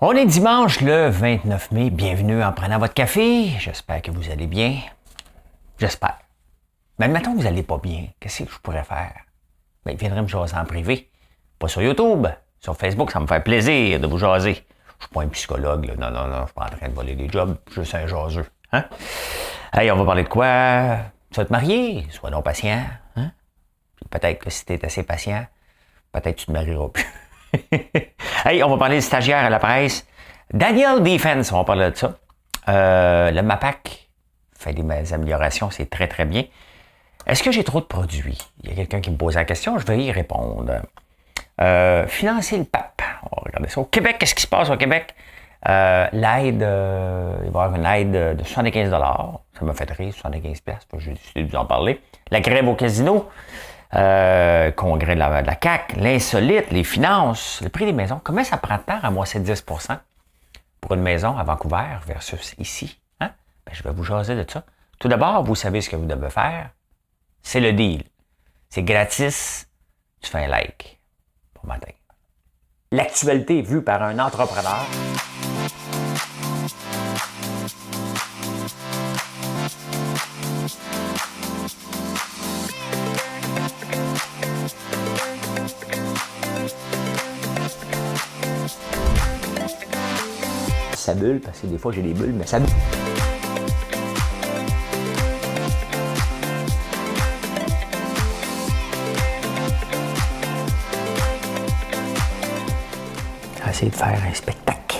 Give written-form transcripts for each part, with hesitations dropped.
On est dimanche le 29 mai. Bienvenue en prenant votre café. J'espère que vous allez bien. J'espère. Mais admettons que vous n'allez pas bien. Qu'est-ce que je pourrais faire? Bien, il viendrait me jaser en privé. Pas sur YouTube. Sur Facebook, ça me fait plaisir de vous jaser. Je suis pas un psychologue. Là. Non, je suis pas en train de voler des jobs. Je suis juste un jaseux. Hein? Hey, on va parler de quoi? Tu vas te marier? Sois donc patient. Hein? Puis peut-être que si tu es assez patient, peut-être que tu te marieras plus. Hey, on va parler de stagiaire à la presse. Daniel Defense, on va parler de ça. Le MAPAC fait des améliorations, c'est très, très bien. Est-ce que j'ai trop de produits? Il y a quelqu'un qui me pose la question, je vais y répondre. Financer le pape. On va regarder ça. Au Québec, qu'est-ce qui se passe au Québec? L'aide, il va y avoir une aide de 75 $. Ça m'a fait rire, 75 $. J'ai décidé de vous en parler. La grève au casino. Congrès de la CAQ, l'insolite, les finances, le prix des maisons. Comment ça prend de temps à amasser 10 % pour une maison à Vancouver versus ici? Hein? Ben, je vais vous jaser de ça. Tout d'abord, vous savez ce que vous devez faire. C'est le deal. C'est gratis. Tu fais un like. Bon matin. L'actualité vue par un entrepreneur. Ça bulle, parce que des fois j'ai des bulles, mais ça bulle. J'ai essayé de faire un spectacle.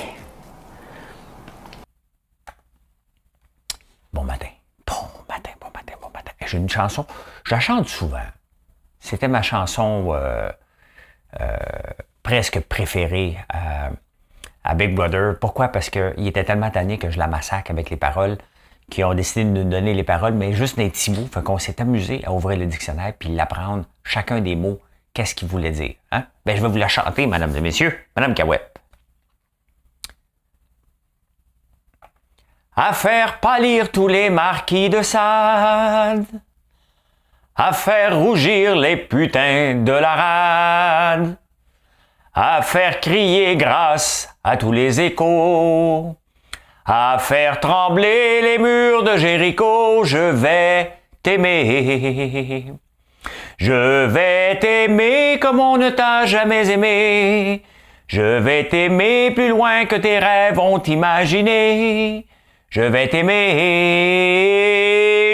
Bon matin. J'ai une chanson, je la chante souvent. C'était ma chanson presque préférée à Big Brother. Pourquoi? Parce qu'il était tellement tanné que je la massacre avec les paroles, qu'ils ont décidé de nous donner les paroles, mais juste des petits mots. Fait qu'on s'est amusé à ouvrir le dictionnaire puis l'apprendre, chacun des mots, qu'est-ce qu'il voulait dire. Hein? Ben, je vais vous la chanter, mesdames et messieurs. Madame Cahouette. À faire pâlir tous les marquis de Sade, à faire rougir les putains de la rade, à faire crier grâce à tous les échos, à faire trembler les murs de Jéricho. Je vais t'aimer. Je vais t'aimer comme on ne t'a jamais aimé. Je vais t'aimer plus loin que tes rêves ont imaginé. Je vais t'aimer.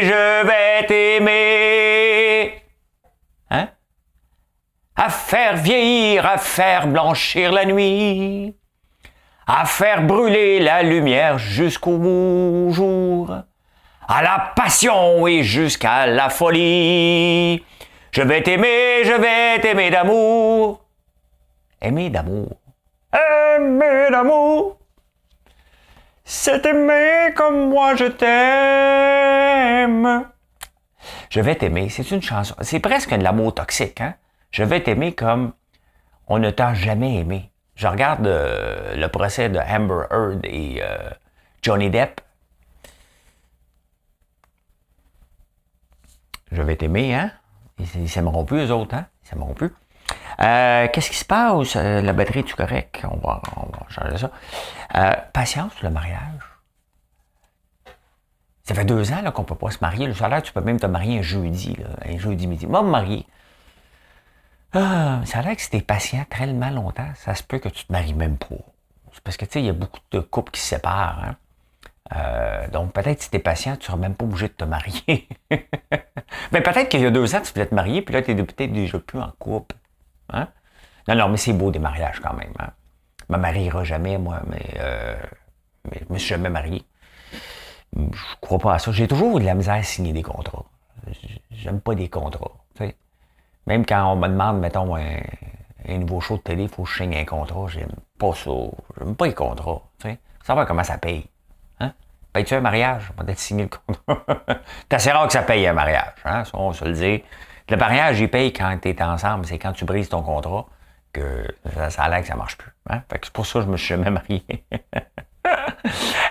Je vais t'aimer. Hein? À faire vieillir, à faire blanchir la nuit, à faire brûler la lumière jusqu'au jour, à la passion et jusqu'à la folie. Je vais t'aimer d'amour. Aimer d'amour. Aimer d'amour. C'est aimer comme moi je t'aime. Je vais t'aimer, c'est une chanson. C'est presque de l'amour toxique, hein? Je vais t'aimer comme on ne t'a jamais aimé. Je regarde le procès de Amber Heard et Johnny Depp. Je vais t'aimer, hein? Ils s'aimeront plus, eux autres, hein? Ils s'aimeront plus. Qu'est-ce qui se passe? La batterie est-tu correcte? On va changer ça. Patience, le mariage. Ça fait 2 ans là, qu'on ne peut pas se marier. Le salaire, tu peux même te marier un jeudi midi. Moi, me marier. Ça a l'air que si t'es patient tellement longtemps, ça se peut que tu te maries même pas. C'est parce que, tu sais, il y a beaucoup de couples qui se séparent. Hein? Donc, peut-être si t'es patient, tu seras même pas obligé de te marier. Mais peut-être qu'il y a 2 ans, tu voulais te marier, puis là, t'es peut-être déjà plus en couple. Hein? Non, mais c'est beau des mariages quand même. Hein? Je me marierai jamais, moi, mais je me suis jamais marié. Je crois pas à ça. J'ai toujours eu de la misère à signer des contrats. J'aime pas des contrats. Tu sais. Même quand on me demande, mettons, un nouveau show de télé, il faut que je signe un contrat. J'aime pas ça. J'aime pas les contrats. Tu sais. Savoir comment ça paye. Hein? Paye-tu un mariage? On va peut-être signer le contrat. C'est assez rare que ça paye un mariage. Hein? Ça, on se le dit. Le mariage, il paye quand tu es ensemble. C'est quand tu brises ton contrat que ça a l'air que ça marche plus. Hein? Fait que c'est pour ça que je me suis jamais marié.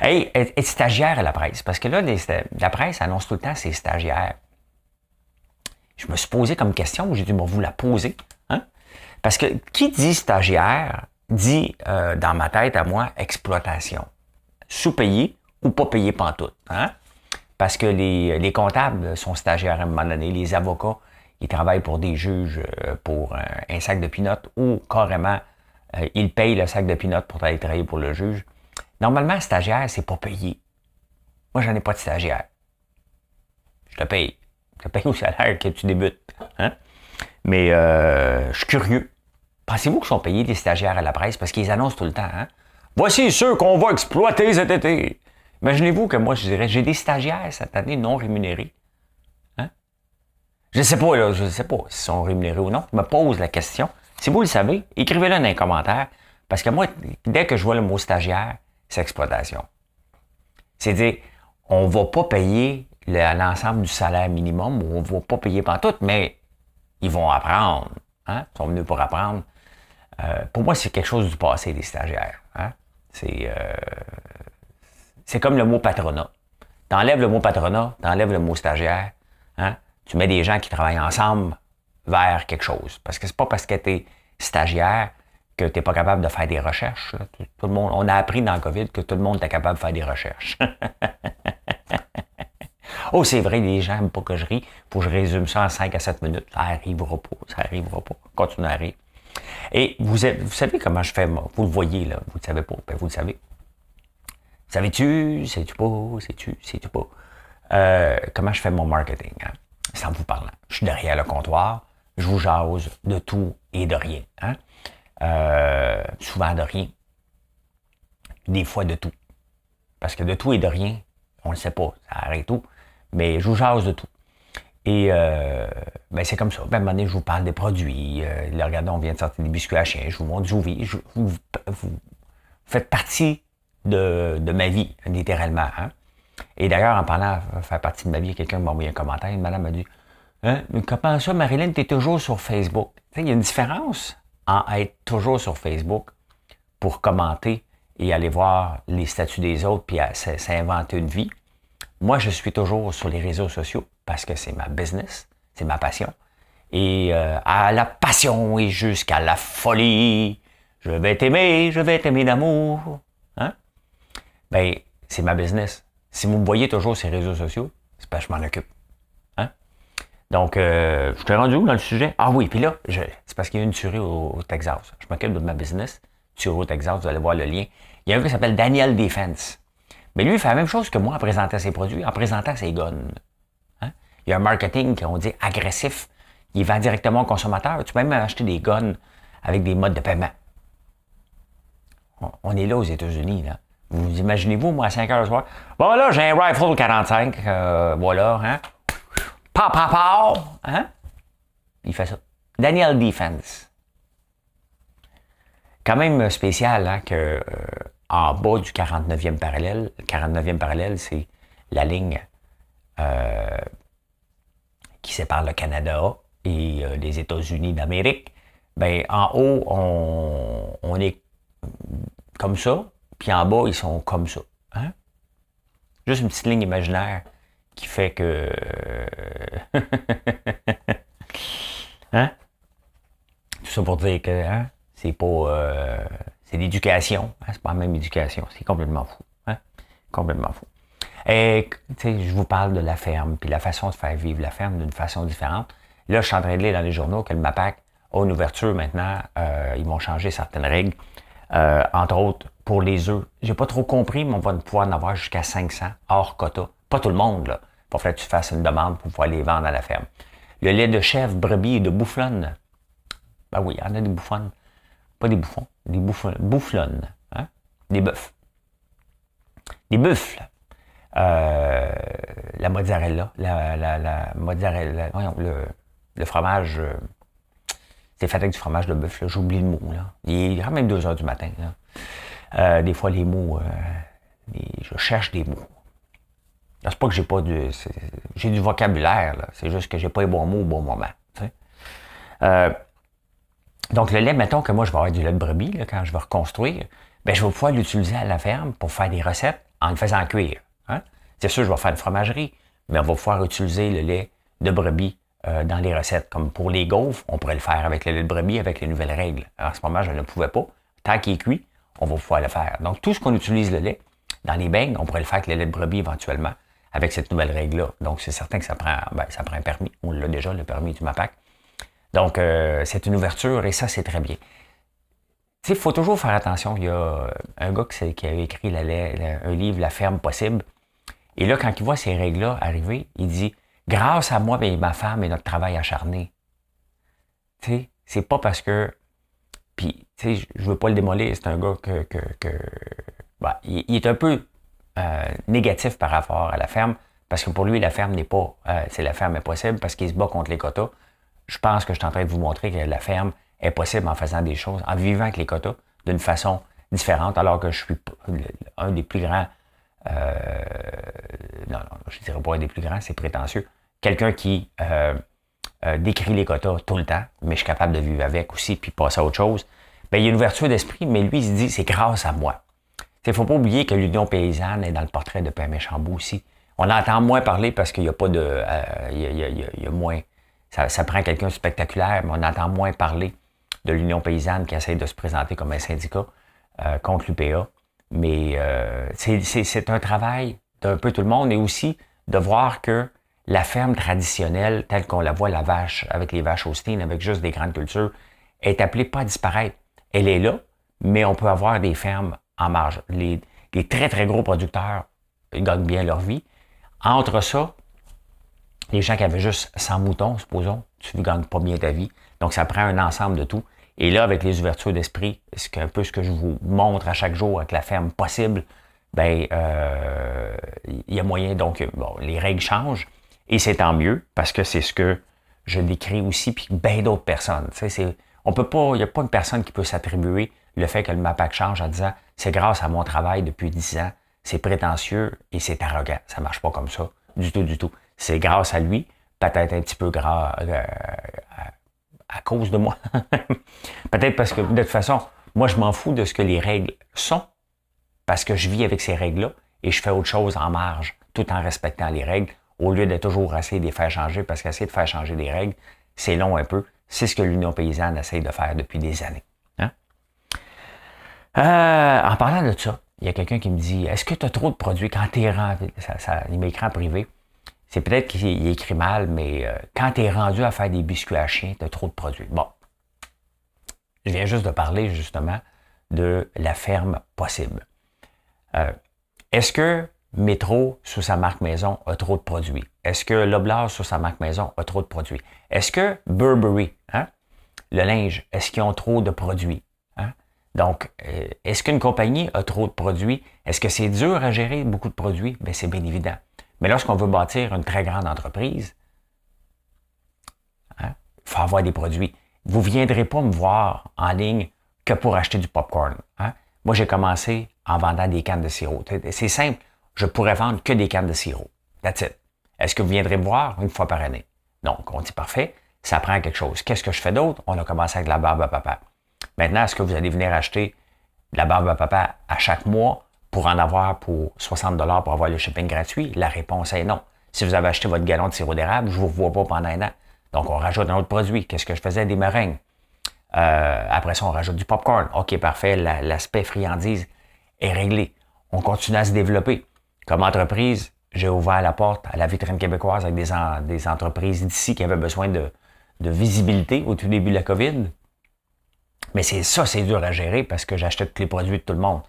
Hey, être stagiaire à la presse. Parce que là, la presse annonce tout le temps ses stagiaires. Je me suis posé comme question, j'ai dû vous la poser. Hein? Parce que qui dit stagiaire dit, dans ma tête à moi, exploitation. Sous-payé ou pas payé pantoute. Hein? Parce que les sont stagiaires à un moment donné, les avocats, ils travaillent pour des juges pour un sac de peanuts ou carrément, ils payent le sac de peanuts pour aller travailler pour le juge. Normalement, stagiaire, c'est pas payé. Moi, j'en ai pas de stagiaire. Je te paye. Je te paye au salaire que tu débutes. Hein? Mais je suis curieux. Pensez-vous qu'ils sont payés des stagiaires à la presse? Parce qu'ils annoncent tout le temps. Hein? Voici ceux qu'on va exploiter cet été. Imaginez-vous que moi, je dirais, j'ai des stagiaires cette année non rémunérés. Hein? Je ne sais pas, là, je ne sais pas s'ils sont rémunérés ou non. Je me pose la question. Si vous le savez, écrivez-le dans les commentaires. Parce que moi, dès que je vois le mot stagiaire, c'est exploitation. C'est-à-dire, on ne va pas payer l'ensemble du salaire minimum, ou on ne va pas payer pantoute, mais ils vont apprendre. Hein? Ils sont venus pour apprendre. Pour moi, c'est quelque chose du passé, les stagiaires. Hein? C'est comme le mot patronat. T'enlèves le mot patronat, t'enlèves le mot stagiaire, hein? Tu mets des gens qui travaillent ensemble vers quelque chose. Parce que c'est pas parce que tu es stagiaire que tu n'es pas capable de faire des recherches. Là. Tout le monde, on a appris dans le COVID que tout le monde est capable de faire des recherches. Oh, c'est vrai, les gens n'aiment pas que je ris. Faut que je résume ça en 5 à 7 minutes. Ça arrivera pas. Continue à rire. Et vous savez comment je fais, moi? Vous le voyez, là. Vous ne le savez pas. Ben, vous le savez. Savais-tu? Sais-tu pas? Sais-tu pas? Comment je fais mon marketing? Hein? Sans vous parler. Je suis derrière le comptoir. Je vous jase de tout et de rien. Hein? Souvent de rien. Des fois de tout. Parce que de tout et de rien, on ne le sait pas. Ça arrête tout. Mais je vous jase de tout. Et ben c'est comme ça. Ben, à un moment donné, je vous parle des produits. Là, regardez, on vient de sortir des biscuits à chien. Je vous montre, vous faites partie de ma vie, littéralement. Hein? Et d'ailleurs, en parlant de faire partie de ma vie, quelqu'un m'a envoyé un commentaire. Une madame m'a dit hein, mais comment ça, Marilyn, tu es toujours sur Facebook? Tu sais, il y a une différence en être toujours sur Facebook pour commenter et aller voir les statuts des autres puis s'inventer une vie. Moi, je suis toujours sur les réseaux sociaux parce que c'est ma business, c'est ma passion. Et à la passion et jusqu'à la folie, je vais t'aimer d'amour. Hein? Ben, c'est ma business. Si vous me voyez toujours sur les réseaux sociaux, c'est parce que je m'en occupe. Hein? Donc, je t'ai rendu où dans le sujet? Ah oui, puis là, c'est parce qu'il y a une tuerie au Texas. Je m'occupe de ma business, tuerie au Texas, vous allez voir le lien. Il y a un gars qui s'appelle Daniel Defense. Mais lui, il fait la même chose que moi en présentant ses produits, en présentant ses guns. Hein? Il y a un marketing qu'on dit agressif. Il vend directement au consommateur. Tu peux même acheter des guns avec des modes de paiement. On est là aux États-Unis. Là. Vous imaginez-vous, moi, à 5 heures le soir, bon là, j'ai un rifle 45, voilà, hein? Pa, pa, pa, hein? Il fait ça. Daniel Defense. Quand même spécial, hein, que... en bas du 49e parallèle. Le 49e parallèle, c'est la ligne qui sépare le Canada et les États-Unis d'Amérique. Ben, en haut, on est comme ça, puis en bas, ils sont comme ça. Hein? Juste une petite ligne imaginaire qui fait que... hein? Tout ça pour dire que hein, c'est pas... c'est l'éducation, hein? C'est pas la même éducation, c'est complètement fou. Hein? Complètement fou. Et, je vous parle de la ferme, puis la façon de faire vivre la ferme d'une façon différente. Là, je suis en train de lire dans les journaux que le MAPAC a une ouverture maintenant. Ils vont changer certaines règles. Entre autres, pour les œufs. J'ai pas trop compris, mais on va pouvoir en avoir jusqu'à 500 hors quota. Pas tout le monde, là. Il va falloir que tu fasses une demande pour pouvoir les vendre à la ferme. Le lait de chèvre, brebis et de bouflonne. Ben oui, il y en a des bouffonnes. Pas des bouffons, des bouflonnes. Hein? Des bœufs. Des buffles. La mozzarella. La mozzarella. Voyons, le fromage. C'est fait avec du fromage de bœuf. J'oublie le mot. Là. Il est quand même 2 heures du matin. Là. Des fois, les mots. Je cherche des mots. C'est pas que j'ai pas de. J'ai du vocabulaire. Là. C'est juste que j'ai pas les bons mots au bon moment. Donc, le lait, mettons que moi, je vais avoir du lait de brebis là, quand je vais reconstruire, ben, je vais pouvoir l'utiliser à la ferme pour faire des recettes en le faisant cuire. Hein? C'est sûr, je vais faire une fromagerie, mais on va pouvoir utiliser le lait de brebis dans les recettes. Comme pour les gaufres, on pourrait le faire avec le lait de brebis avec les nouvelles règles. En ce moment, je ne pouvais pas. tant qu'il est cuit, on va pouvoir le faire. Donc, tout ce qu'on utilise le lait, dans les beignes, on pourrait le faire avec le lait de brebis éventuellement, avec cette nouvelle règle-là. Donc, c'est certain que ça prend un permis. On l'a déjà, le permis du MAPAC. Donc, c'est une ouverture et ça, c'est très bien. Tu sais, il faut toujours faire attention. Il y a un gars qui a écrit un livre, La ferme possible. Et là, quand il voit ces règles-là arriver, il dit « Grâce à moi et ma femme et notre travail acharné. » Tu sais, c'est pas parce que... Puis, tu sais, je veux pas le démolir, c'est un gars il est un peu négatif par rapport à la ferme, parce que pour lui, la ferme n'est pas... c'est la ferme est possible parce qu'il se bat contre les quotas. Je pense que je suis en train de vous montrer que la ferme est possible en faisant des choses, en vivant avec les quotas d'une façon différente, alors que je suis un des plus grands... non, je ne dirais pas un des plus grands, c'est prétentieux. Quelqu'un qui décrit les quotas tout le temps, mais je suis capable de vivre avec aussi, puis passer à autre chose. Bien, il y a une ouverture d'esprit, mais lui, il se dit, c'est grâce à moi. Il ne faut pas oublier que l'Union paysanne est dans le portrait de Père Méchambou aussi. On entend moins parler parce qu'il n'y a pas de... il y a moins... Ça prend quelqu'un de spectaculaire, mais on entend moins parler de l'Union paysanne qui essaie de se présenter comme un syndicat contre l'UPA. Mais c'est un travail d'un peu tout le monde et aussi de voir que la ferme traditionnelle, telle qu'on la voit, la vache, avec les vaches Holstein, avec juste des grandes cultures, est appelée pas à disparaître. Elle est là, mais on peut avoir des fermes en marge. Les très, très gros producteurs gagnent bien leur vie. Entre ça, les gens qui avaient juste 100 moutons, supposons, tu ne gagnes pas bien ta vie. Donc, ça prend un ensemble de tout. Et là, avec les ouvertures d'esprit, c'est un peu ce que je vous montre à chaque jour avec la ferme possible, il y a moyen. Donc, bon, les règles changent et c'est tant mieux parce que c'est ce que je décris aussi, puis bien d'autres personnes. Tu sais, on peut pas, il n'y a pas une personne qui peut s'attribuer le fait que le MAPAC change en disant c'est grâce à mon travail depuis 10 ans, c'est prétentieux et c'est arrogant. Ça marche pas comme ça, du tout, du tout. C'est grâce à lui, peut-être un petit peu à cause de moi. Peut-être parce que, de toute façon, moi, je m'en fous de ce que les règles sont, parce que je vis avec ces règles-là et je fais autre chose en marge, tout en respectant les règles, au lieu de toujours essayer de les faire changer, parce qu'essayer de faire changer des règles, c'est long un peu. C'est ce que l'Union paysanne essaie de faire depuis des années. Hein? En parlant de ça, il y a quelqu'un qui me dit, est-ce que tu as trop de produits quand tu es rendu... il m'écrit en privé. C'est peut-être qu'il écrit mal, mais quand tu es rendu à faire des biscuits à chien, tu as trop de produits. Bon, je viens juste de parler justement de la ferme possible. Est-ce que Métro, sous sa marque maison, a trop de produits? Est-ce que Loblaws, sous sa marque maison, a trop de produits? Est-ce que Burberry, le linge, est-ce qu'ils ont trop de produits? Donc, est-ce qu'une compagnie a trop de produits? Est-ce que c'est dur à gérer beaucoup de produits? Bien, c'est bien évident. Mais lorsqu'on veut bâtir une très grande entreprise, il faut avoir des produits. Vous ne viendrez pas me voir en ligne que pour acheter du popcorn. Moi, j'ai commencé en vendant des cannes de sirop. C'est simple. Je pourrais vendre que des cannes de sirop. That's it. Est-ce que vous viendrez me voir une fois par année? Donc, on dit parfait, ça prend quelque chose. Qu'est-ce que je fais d'autre? On a commencé avec la barbe à papa. Maintenant, est-ce que vous allez venir acheter de la barbe à papa à chaque mois pour en avoir pour 60 $ pour avoir le shipping gratuit? La réponse est non. Si vous avez acheté votre gallon de sirop d'érable, je ne vous revois pas pendant un an. Donc, on rajoute un autre produit. Qu'est-ce que je faisais? Des meringues. Après ça, on rajoute du popcorn. OK, parfait. L'aspect friandise est réglé. On continue à se développer. Comme entreprise, j'ai ouvert la porte à la vitrine québécoise avec des entreprises d'ici qui avaient besoin de visibilité au tout début de la COVID. Mais c'est dur à gérer parce que j'achetais tous les produits de tout le monde.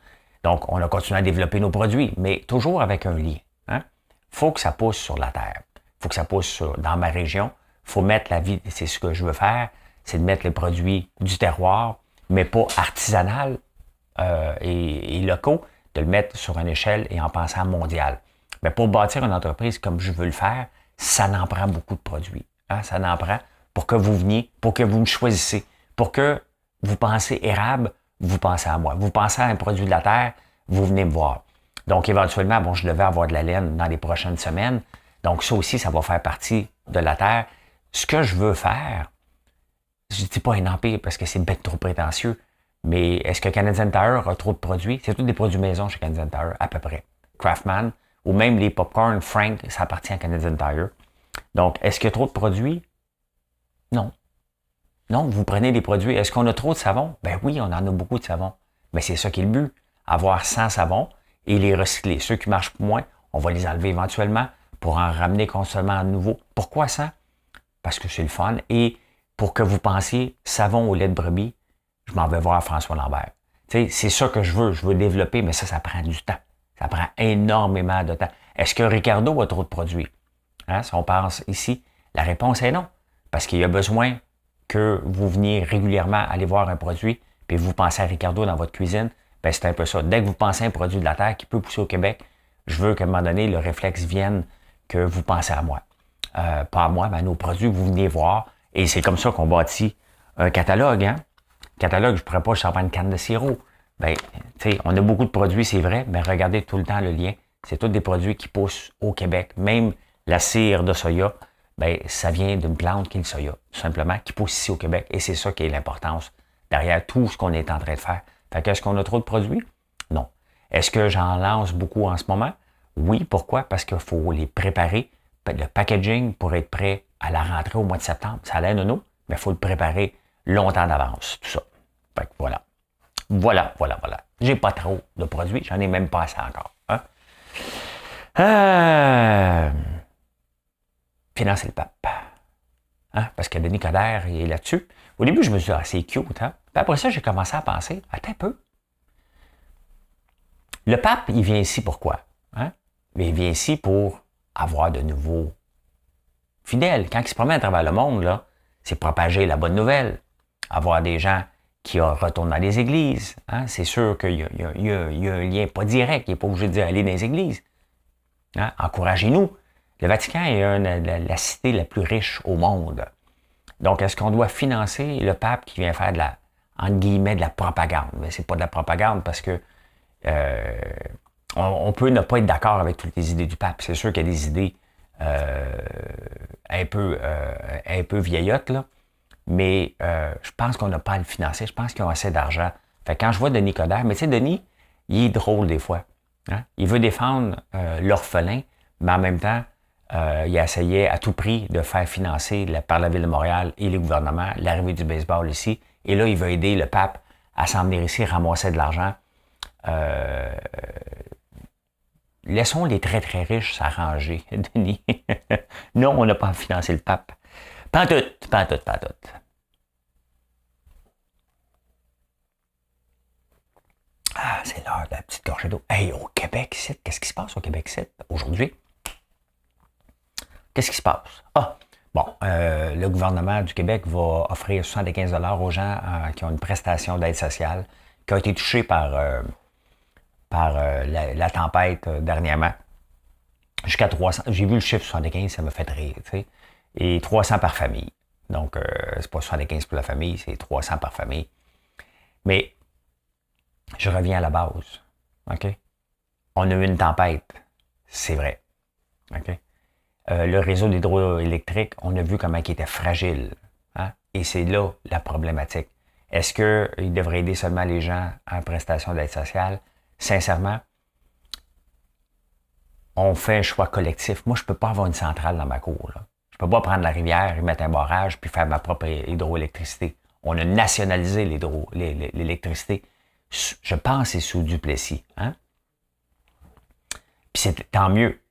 Donc, on a continué à développer nos produits, mais toujours avec un lien. Faut que ça pousse sur la terre. Faut que ça pousse dans ma région. Faut mettre la vie, c'est ce que je veux faire, c'est de mettre les produits du terroir, mais pas artisanal et locaux, de le mettre sur une échelle et en pensant mondial. Mais pour bâtir une entreprise comme je veux le faire, ça n'en prend beaucoup de produits. Ça n'en prend pour que vous veniez, pour que vous me choisissez, pour que vous pensez érable, vous pensez à moi. Vous pensez à un produit de la terre, vous venez me voir. Donc, éventuellement, bon, je devais avoir de la laine dans les prochaines semaines. Donc, ça aussi, ça va faire partie de la terre. Ce que je veux faire, je ne dis pas un empire parce que c'est bête trop prétentieux, mais est-ce que Canadian Tire a trop de produits? C'est tous des produits maison chez Canadian Tire, à peu près. Craftsman, ou même les popcorn Frank, ça appartient à Canadian Tire. Donc, est-ce qu'il y a trop de produits? Non. Non, vous prenez des produits. Est-ce qu'on a trop de savon? Ben oui, on en a beaucoup de savon. Mais c'est ça qui est le but. Avoir 100 savons et les recycler. Ceux qui marchent moins, on va les enlever éventuellement pour en ramener constamment à nouveau. Pourquoi ça? Parce que c'est le fun. Et pour que vous pensiez savon au lait de brebis, je m'en vais voir François Lambert. C'est ça que je veux développer, mais ça prend du temps. Ça prend énormément de temps. Est-ce que Ricardo a trop de produits? Hein? Si on pense ici, la réponse est non. Parce qu'il y a besoin que vous veniez régulièrement aller voir un produit, puis vous pensez à Ricardo dans votre cuisine, ben c'est un peu ça. Dès que vous pensez à un produit de la terre qui peut pousser au Québec, je veux qu'à un moment donné, le réflexe vienne que vous pensez à moi. Pas à moi, mais à nos produits, vous venez voir. Et c'est comme ça qu'on bâtit un catalogue. Hein? Catalogue, je ne pourrais pas juste avoir une canne de sirop. Ben, tu sais, on a beaucoup de produits, c'est vrai, mais regardez tout le temps le lien. C'est tous des produits qui poussent au Québec. Même la cire de soya, ben, ça vient d'une plante qui est le soya, tout simplement, qui pousse ici au Québec. Et c'est ça qui est l'importance derrière tout ce qu'on est en train de faire. Fait que est-ce qu'on a trop de produits? Non. Est-ce que j'en lance beaucoup en ce moment? Oui. Pourquoi? Parce qu'il faut les préparer. Le packaging pour être prêt à la rentrée au mois de septembre. Ça a l'air nono, mais il faut le préparer longtemps d'avance, tout ça. Fait que voilà. Voilà. J'ai pas trop de produits, j'en ai même pas assez encore. Hein? Financer le pape. Hein? Parce que Denis Coderre il est là-dessus. Au début, je me suis dit, c'est cute. Hein? Puis après ça, j'ai commencé à penser, attends un peu. Le pape, il vient ici pourquoi? Hein? Il vient ici pour avoir de nouveaux fidèles. Quand il se promène à travers le monde, là, c'est propager la bonne nouvelle. Avoir des gens qui retournent dans les églises. Hein? C'est sûr qu'il y a un lien pas direct. Il n'est pas obligé de dire aller dans les églises. Hein? Encouragez-nous. Le Vatican est la cité la plus riche au monde. Donc, est-ce qu'on doit financer le pape qui vient faire entre guillemets, de la propagande? Mais c'est pas de la propagande parce que on peut ne pas être d'accord avec toutes les idées du pape. C'est sûr qu'il y a des idées un peu vieillottes, là. Mais je pense qu'on n'a pas à le financer. Je pense qu'ils ont assez d'argent. Fait que quand je vois Denis Coderre, mais tu sais, Denis, il est drôle des fois. Hein? Il veut défendre l'orphelin, mais en même temps, il essayait à tout prix de faire financer par la Ville de Montréal et le gouvernement l'arrivée du baseball ici. Et là, il veut aider le pape à s'en venir ici, ramasser de l'argent. Laissons les très, très riches s'arranger, Denis. Non, on n'a pas financé le pape. Pas en tout. Ah, c'est l'heure de la petite gorgée d'eau. Hey, au Québec, qu'est-ce qui se passe au Québec, aujourd'hui? Qu'est-ce qui se passe? Le gouvernement du Québec va offrir 75 $ aux gens qui ont une prestation d'aide sociale, qui ont été touchés par la tempête dernièrement. Jusqu'à 300. J'ai vu le chiffre 75, ça m'a fait rire, tu sais. Et 300 par famille. Donc, c'est pas 75 pour la famille, c'est 300 par famille. Mais, je reviens à la base. OK? On a eu une tempête. C'est vrai. OK? Le réseau d'hydroélectrique, on a vu comment il était fragile. Hein? Et c'est là la problématique. Est-ce qu'il devrait aider seulement les gens en prestation d'aide sociale? Sincèrement, on fait un choix collectif. Moi, je ne peux pas avoir une centrale dans ma cour. Là. Je ne peux pas prendre la rivière et mettre un barrage puis faire ma propre hydroélectricité. On a nationalisé l'électricité. Je pense que c'est sous Duplessis. Hein? Puis c'est tant mieux.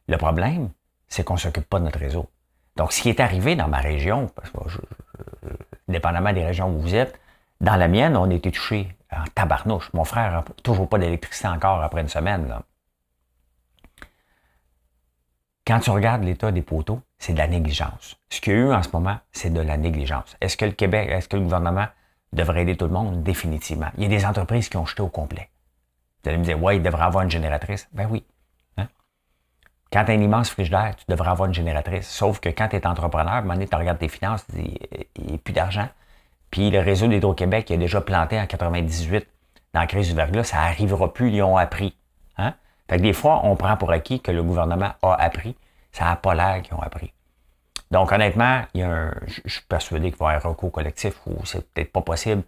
Le problème, c'est qu'on ne s'occupe pas de notre réseau. Donc, ce qui est arrivé dans ma région, parce que dépendamment des régions où vous êtes, dans la mienne, on a été touché en tabarnouche. Mon frère n'a toujours pas d'électricité encore après une semaine. Là. Quand tu regardes l'état des poteaux, c'est de la négligence. Ce qu'il y a eu en ce moment, c'est de la négligence. Est-ce que le gouvernement devrait aider tout le monde? Définitivement. Il y a des entreprises qui ont jeté au complet. Vous allez me dire, ouais, il devrait avoir une génératrice. Ben oui. Hein? Quand tu as un immense frigidaire, tu devrais avoir une génératrice. Sauf que quand tu es entrepreneur, à un moment donné, tu regardes tes finances, tu dis, il n'y a plus d'argent. Puis le réseau d'Hydro-Québec, il a déjà planté en 98 dans la crise du verglas, ça n'arrivera plus, ils ont appris. Hein? Fait que des fois, on prend pour acquis que le gouvernement a appris. Ça n'a pas l'air qu'ils ont appris. Donc, honnêtement, je suis persuadé qu'il va y avoir un recours collectif ou c'est peut-être pas possible,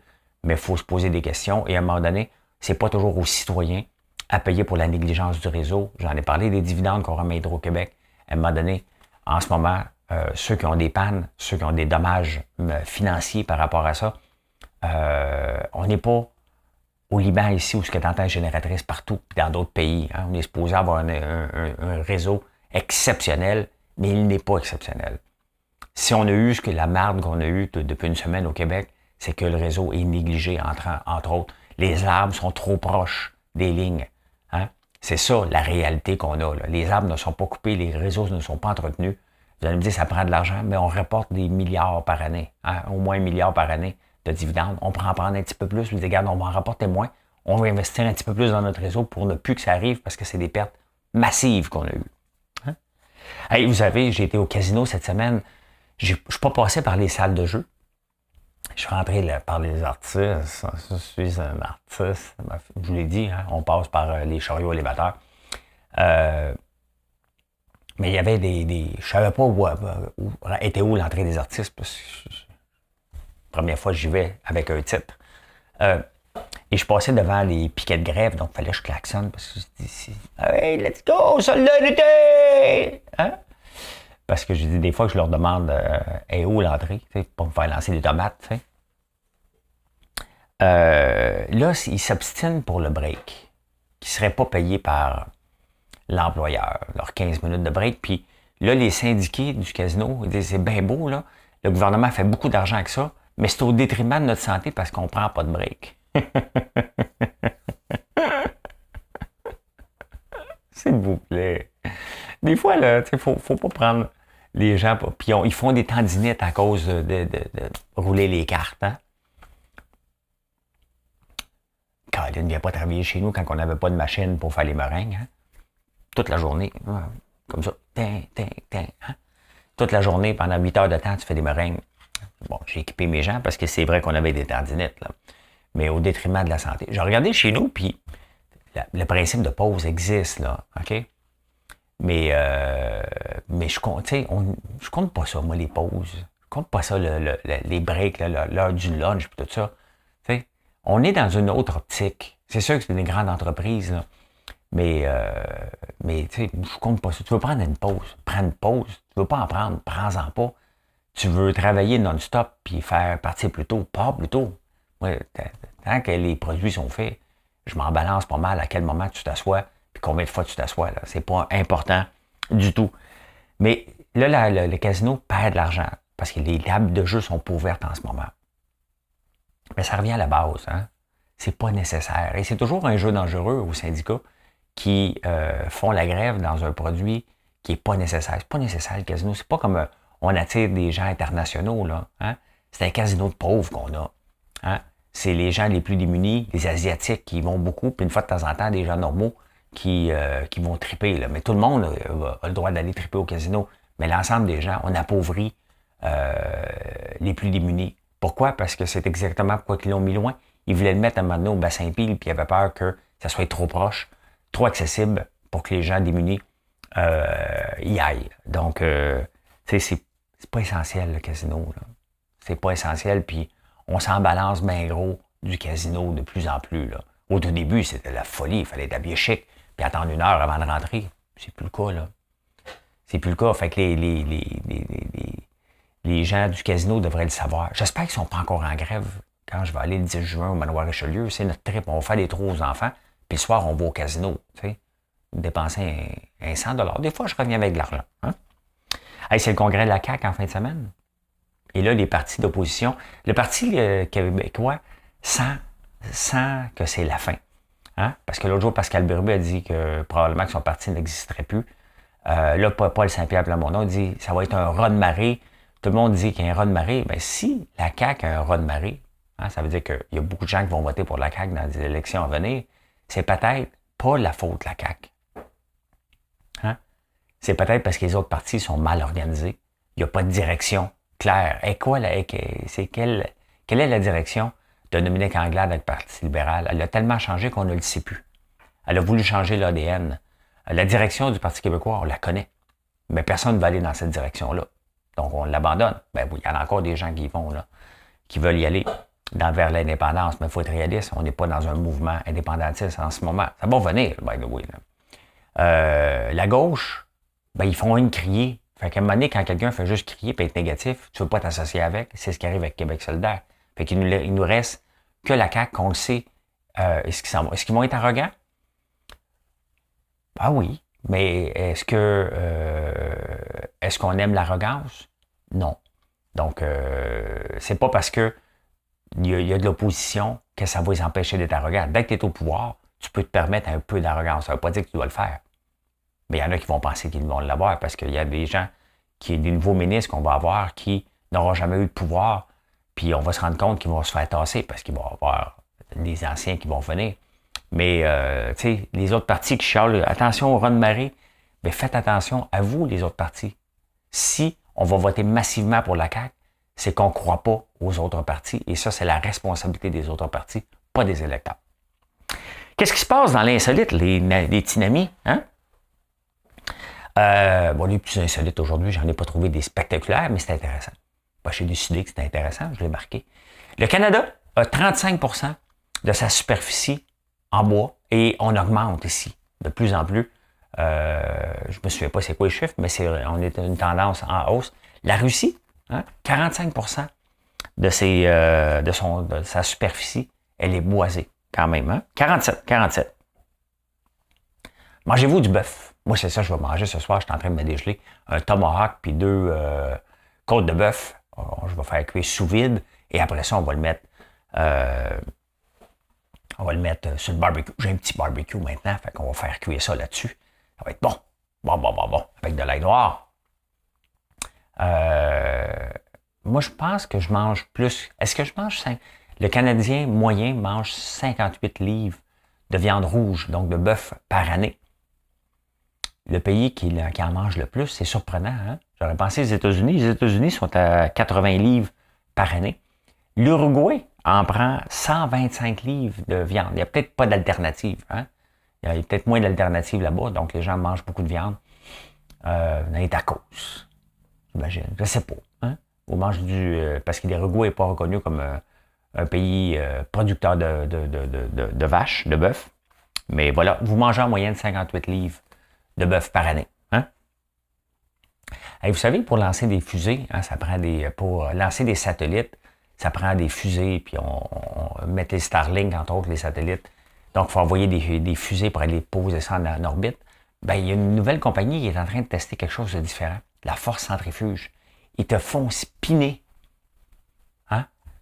mais il faut se poser des questions. Et à un moment donné, c'est pas toujours aux citoyens à payer pour la négligence du réseau. J'en ai parlé des dividendes qu'on remet à Hydro-Québec. À un moment donné, en ce moment, ceux qui ont des pannes, ceux qui ont des dommages financiers par rapport à ça, on n'est pas au Liban, ici, où ce que tu entends génératrice partout, puis dans d'autres pays. Hein, on est supposé avoir un réseau exceptionnel, mais il n'est pas exceptionnel. Si on a eu ce que la marde qu'on a eue depuis une semaine au Québec, c'est que le réseau est négligé, entre autres. Les arbres sont trop proches des lignes. Hein? C'est ça, la réalité qu'on a. Là. Les arbres ne sont pas coupés, les réseaux ne sont pas entretenus. Vous allez me dire, ça prend de l'argent, mais on reporte des milliards par année. Hein? Au moins 1 milliard par année de dividendes. On pourrait en prendre un petit peu plus. Vous dites, regarde, on va en rapporter moins. On va investir un petit peu plus dans notre réseau pour ne plus que ça arrive parce que c'est des pertes massives qu'on a eues. Hein? Hey, vous savez, j'ai été au casino cette semaine. Je ne suis pas passé par les salles de jeu. Je suis rentré là, par les artistes. Je suis un artiste. Je vous l'ai dit, hein, on passe par les chariots élévateurs. Mais il y avait des je savais pas où était où l'entrée des artistes. Parce que première fois, j'y vais avec un titre. Et je passais devant les piquets de grève, donc il fallait que je klaxonne. Parce que je dis, hey, let's go, solidarité! Hein? Parce que je dis des fois que je leur demande est où l'entrée, pour me faire lancer des tomates. Là, ils s'obstinent pour le break, qui ne serait pas payé par l'employeur, leurs 15 minutes de break. Puis là, les syndiqués du casino, ils disent c'est bien beau, là. Le gouvernement fait beaucoup d'argent avec ça, mais c'est au détriment de notre santé parce qu'on ne prend pas de break. S'il vous plaît. Des fois, là, il ne faut pas prendre les gens, puis ils font des tendinites à cause de rouler les cartes. Hein? Colin ne vient pas travailler chez nous quand on n'avait pas de machine pour faire les meringues. Hein? Toute la journée, comme ça. Hein? Toute la journée, pendant 8 heures de temps, tu fais des meringues. Bon, j'ai équipé mes gens parce que c'est vrai qu'on avait des tendinites, là. Mais au détriment de la santé. J'ai regardé chez nous, puis le principe de pause existe, là, OK? Mais je compte, je compte pas ça, moi, les pauses. Je compte pas ça, les breaks, l'heure du lunch, puis tout ça. T'sais, on est dans une autre optique. C'est sûr que c'est des grandes entreprises, là. Mais je compte pas ça. Tu veux prendre une pause, prends une pause. Tu veux pas en prendre, prends-en pas. Tu veux travailler non-stop puis faire partir plus tôt, pas plus tôt. Moi, tant que les produits sont faits, je m'en balance pas mal à quel moment tu t'assois puis combien de fois tu t'assois. Là. C'est pas important du tout. Mais là, le casino perd de l'argent parce que les tables de jeu sont pas ouvertes en ce moment. Mais ça revient à la base. Hein? C'est pas nécessaire. Et c'est toujours un jeu dangereux aux syndicats qui font la grève dans un produit qui est pas nécessaire. C'est pas nécessaire le casino. C'est pas comme on attire des gens internationaux. Là, hein? C'est un casino de pauvres qu'on a. Hein? C'est les gens les plus démunis, les Asiatiques qui y vont beaucoup, puis une fois de temps en temps, des gens normaux qui vont triper. Là. Mais tout le monde a le droit d'aller triper au casino. Mais l'ensemble des gens, on appauvrit les plus démunis. Pourquoi? Parce que c'est exactement pourquoi ils l'ont mis loin. Ils voulaient le mettre à un moment donné au bassin pile, puis ils avaient peur que ça soit trop proche, trop accessible pour que les gens démunis y aillent. Donc, c'est pas essentiel le casino. Là. C'est pas essentiel, puis on s'en balance bien gros du casino de plus en plus. Là. Au tout début, c'était la folie. Il fallait être habillé chic, puis attendre 1 heure avant de rentrer. C'est plus le cas, là. C'est plus le cas. Fait que les gens du casino devraient le savoir. J'espère qu'ils sont pas encore en grève quand je vais aller le 10 juin au Manoir Richelieu. C'est notre trip. On va faire des trous aux enfants, puis le soir, on va au casino. Tu sais, dépenser un 100 $. Des fois, je reviens avec de l'argent. Hein? Hey, c'est le congrès de la CAQ en fin de semaine. Et là, les partis d'opposition, le Parti québécois sent que c'est la fin. Hein? Parce que l'autre jour, Pascal Bérubé a dit que probablement que son parti n'existerait plus. Là, Paul Saint-Pierre Plamondon dit que ça va être un raz-de-marée. Tout le monde dit qu'il y a un raz-de-marée. Bien, si la CAQ a un raz-de-marée, hein, ça veut dire qu'il y a beaucoup de gens qui vont voter pour la CAQ dans les élections à venir. C'est peut-être pas la faute de la CAQ. Hein? C'est peut-être parce que les autres partis sont mal organisés. Il n'y a pas de direction claire. Et quoi, quelle est la direction de Dominique Anglade avec le Parti libéral? Elle a tellement changé qu'on ne le sait plus. Elle a voulu changer l'ADN. La direction du Parti québécois, on la connaît. Mais personne ne va aller dans cette direction-là. Donc, on l'abandonne. Ben oui, il y en a encore des gens qui y vont, là, qui veulent y aller vers l'indépendance. Mais il faut être réaliste. On n'est pas dans un mouvement indépendantiste en ce moment. Ça va venir, by the way. Là. La gauche, ben, ils font une crier. Fait qu'à un moment donné, quand quelqu'un fait juste crier et être négatif, tu ne veux pas t'associer avec. C'est ce qui arrive avec Québec solidaire. Fait qu'il nous reste que la CAQ, qu'on le sait, Est-ce qu'ils vont être arrogants? Ah oui, mais est-ce qu'on aime l'arrogance? Non. Donc, c'est pas parce que il y a de l'opposition que ça va les empêcher d'être arrogants. Dès que tu es au pouvoir, tu peux te permettre un peu d'arrogance. Ça ne veut pas dire que tu dois le faire. Mais il y en a qui vont penser qu'ils vont l'avoir parce qu'il y a des gens, des nouveaux ministres qu'on va avoir qui n'auront jamais eu de pouvoir, puis on va se rendre compte qu'ils vont se faire tasser parce qu'il va y avoir des anciens qui vont venir. Mais, tu sais, les autres partis qui chialent, attention au raz de marée, mais faites attention à vous, les autres partis. Si on va voter massivement pour la CAQ, c'est qu'on ne croit pas aux autres partis. Et ça, c'est la responsabilité des autres partis, pas des électeurs. Qu'est-ce qui se passe dans l'insolite, les tsunamis? Hein? Les petits insolites aujourd'hui, j'en ai pas trouvé des spectaculaires, mais c'est intéressant. J'ai décidé que c'était intéressant, je l'ai marqué. Le Canada a 35% de sa superficie en bois et on augmente ici de plus en plus. Je ne me souviens pas c'est quoi les chiffres, mais on est une tendance en hausse. La Russie, 45% de sa superficie, elle est boisée quand même. Hein? 47. Mangez-vous du bœuf? Moi, c'est ça que je vais manger ce soir. Je suis en train de me dégeler un tomahawk puis 2 côtes de bœuf. Je vais faire cuire sous vide et après ça, on va le mettre sur le barbecue. J'ai un petit barbecue maintenant, fait qu'on va faire cuire ça là-dessus. Ça va être bon. Bon. Avec de l'ail noir. Moi, je pense que je mange plus. Est-ce que je mange 5? Le Canadien moyen mange 58 livres de viande rouge, donc de bœuf par année. Le pays qui en mange le plus, c'est surprenant. Hein? J'aurais pensé les États-Unis. Les États-Unis sont à 80 livres par année. L'Uruguay en prend 125 livres de viande. Il n'y a peut-être pas d'alternative. Hein? Il y a peut-être moins d'alternatives là-bas, donc les gens mangent beaucoup de viande. Dans les tacos, j'imagine. Je ne sais pas. Hein? On mange parce que l'Uruguay n'est pas reconnu comme un pays producteur de vaches, de bœuf. Mais voilà, vous mangez en moyenne 58 livres de bœuf par année. Hein? Et vous savez, pour lancer des fusées, hein, pour lancer des satellites, ça prend des fusées, puis on met les Starlink, entre autres, les satellites. Donc, il faut envoyer des fusées pour aller poser ça en orbite. Ben, il y a une nouvelle compagnie qui est en train de tester quelque chose de différent. La force centrifuge. Ils te font spinner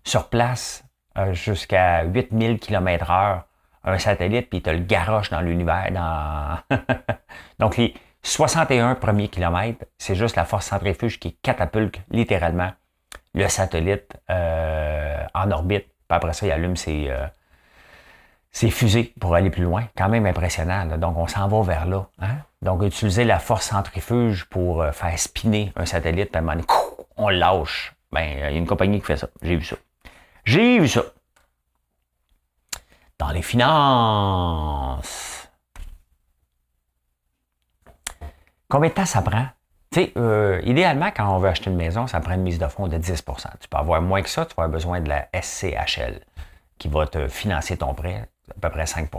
sur place jusqu'à 8000 km/h un satellite, puis ils te le garochent dans l'univers. Donc, les 61 premiers kilomètres, c'est juste la force centrifuge qui catapulte littéralement le satellite en orbite. Puis après ça, il allume ses fusées pour aller plus loin. Quand même impressionnant. Là. Donc, on s'en va vers là. Hein? Donc, utiliser la force centrifuge pour faire spinner un satellite, puis à un moment donné, on le lâche. Ben, il y a une compagnie qui fait ça. J'ai vu ça. Dans les finances. Combien de temps ça prend? Tu sais, idéalement, quand on veut acheter une maison, ça prend une mise de fonds de 10 %. Tu peux avoir moins que ça, tu vas avoir besoin de la SCHL qui va te financer ton prêt, à peu près 5 %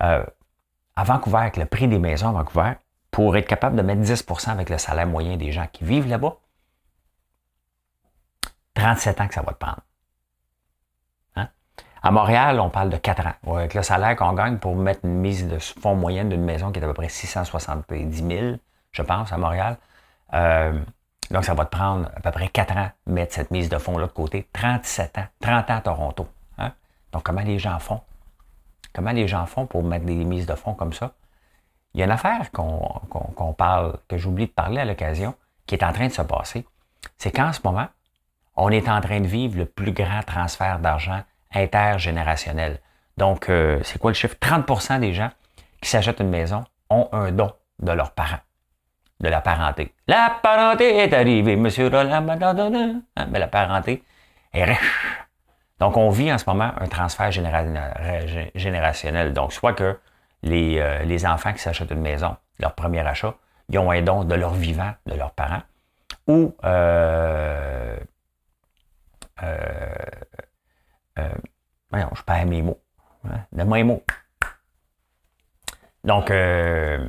à Vancouver, avec le prix des maisons à Vancouver, pour être capable de mettre 10 % avec le salaire moyen des gens qui vivent là-bas, 37 ans que ça va te prendre. Hein? À Montréal, on parle de 4 ans. Avec le salaire qu'on gagne pour mettre une mise de fonds moyenne d'une maison qui est à peu près 670 000, je pense, à Montréal. Donc, ça va te prendre à peu près 4 ans de mettre cette mise de fonds-là de côté. 37 ans. 30 ans à Toronto. Hein? Donc, comment les gens font? Comment les gens font pour mettre des mises de fonds comme ça? Il y a une affaire qu'on parle, que j'oublie de parler à l'occasion, qui est en train de se passer. C'est qu'en ce moment, on est en train de vivre le plus grand transfert d'argent intergénérationnel. Donc, c'est quoi le chiffre? 30 % des gens qui s'achètent une maison ont un don de leurs parents, de la parenté. La parenté est arrivée, monsieur Roland. Mais la parenté est riche. Donc, on vit en ce moment un transfert générationnel. Donc, soit que les enfants qui s'achètent une maison, leur premier achat, ils ont un don de leur vivant, de leurs parents, ou voyons, je perds mes mots. Hein? Donne-moi un mot. Donc, mais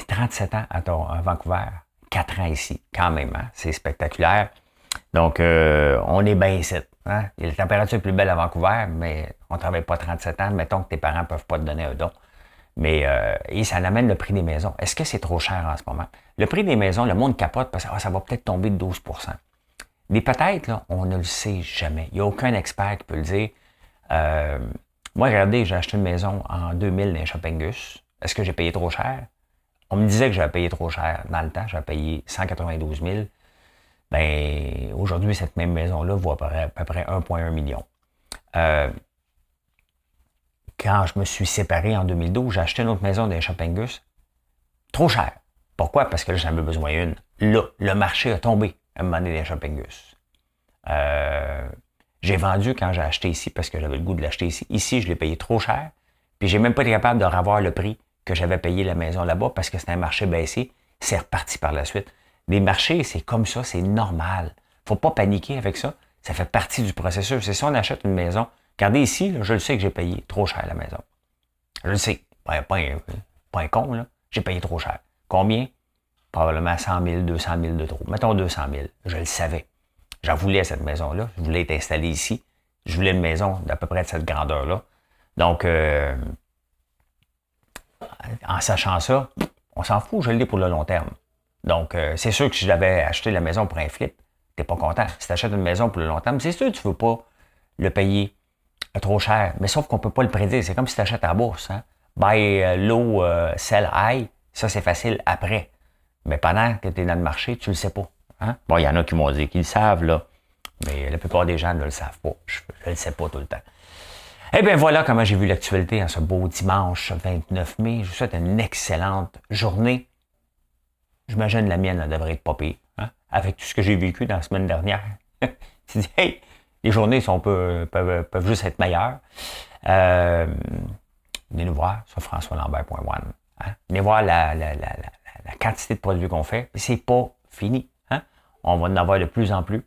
37 ans à Vancouver, 4 ans ici, quand même. Hein? C'est spectaculaire. Donc, on est bien ici. Hein? Il y a la température plus belle à Vancouver, mais on ne travaille pas 37 ans. Mettons que tes parents ne peuvent pas te donner un don. Mais et ça amène le prix des maisons. Est-ce que c'est trop cher en ce moment? Le prix des maisons, le monde capote parce que ça va peut-être tomber de 12 Mais peut-être, là, on ne le sait jamais. Il n'y a aucun expert qui peut le dire. Moi, regardez, j'ai acheté une maison en 2000 dans Shoppingus. Est-ce que j'ai payé trop cher? On me disait que j'avais payé trop cher dans le temps. J'avais payé 192 000. Ben, aujourd'hui, cette même maison-là vaut à peu près 1,1 million. Quand je me suis séparé en 2012, j'ai acheté une autre maison dans Shoppingus. Trop cher. Pourquoi? Parce que là, j'en avais besoin d'une. Là, le marché a tombé à un moment donné dans Shoppingus. J'ai vendu quand j'ai acheté ici parce que j'avais le goût de l'acheter ici. Ici, je l'ai payé trop cher. Puis j'ai même pas été capable de revoir le prix que j'avais payé la maison là-bas parce que c'était un marché baissé. C'est reparti par la suite. Les marchés, c'est comme ça, c'est normal. Faut pas paniquer avec ça. Ça fait partie du processus. C'est si on achète une maison. Regardez ici, là, je le sais que j'ai payé trop cher la maison. Je le sais. Pas un con, là. J'ai payé trop cher. Combien? Probablement 100 000, 200 000 de trop. Mettons 200 000. Je le savais. J'en voulais cette maison-là. Je voulais être installé ici. Je voulais une maison d'à peu près de cette grandeur-là. Donc, en sachant ça, on s'en fout, je l'ai pour le long terme. Donc, c'est sûr que si j'avais acheté la maison pour un flip, t'es pas content. Si tu achètes une maison pour le long terme, c'est sûr que tu veux pas le payer trop cher. Mais sauf qu'on peut pas le prédire. C'est comme si tu achètes à la bourse. Hein? Buy low, sell high. Ça, c'est facile après. Mais pendant que tu es dans le marché, tu le sais pas. Hein? Bon, il y en a qui m'ont dit qu'ils le savent, là. Mais la plupart des gens ne le savent pas. Je ne le sais pas tout le temps. Eh bien, voilà comment j'ai vu l'actualité en ce beau dimanche 29 mai. Je vous souhaite une excellente journée. J'imagine la mienne, elle devrait être pas pire, hein? Avec tout ce que j'ai vécu dans la semaine dernière. Tu dis, hey, les journées peuvent juste être meilleures. Venez nous voir sur françoislambert.one. Hein? Venez voir la quantité de produits qu'on fait. C'est pas fini. Hein? On va en avoir de plus en plus.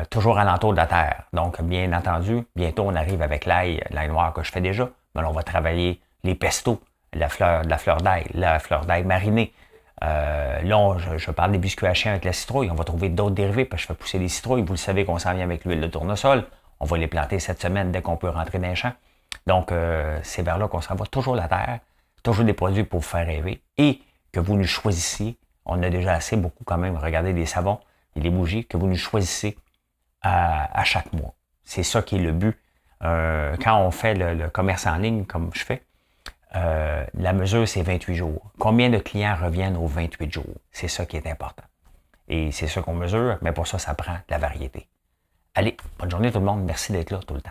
Toujours alentour de la terre. Donc, bien entendu, bientôt, on arrive avec l'ail noir que je fais déjà. Mais on va travailler les pestos, la fleur d'ail, la fleur d'ail marinée. Là, je parle des biscuits à chien avec la citrouille. On va trouver d'autres dérivés parce que je fais pousser des citrouilles. Vous le savez qu'on s'en vient avec l'huile de tournesol. On va les planter cette semaine dès qu'on peut rentrer dans les champs. Donc, c'est vers là qu'on s'en va. Toujours la terre, toujours des produits pour vous faire rêver et que vous nous choisissiez. On a déjà assez beaucoup quand même. Regardez les savons et les bougies que vous nous choisissez à chaque mois. C'est ça qui est le but. Quand on fait le commerce en ligne, comme je fais, la mesure, c'est 28 jours. Combien de clients reviennent aux 28 jours? C'est ça qui est important. Et c'est ça qu'on mesure, mais pour ça, ça prend de la variété. Allez, bonne journée tout le monde. Merci d'être là tout le temps.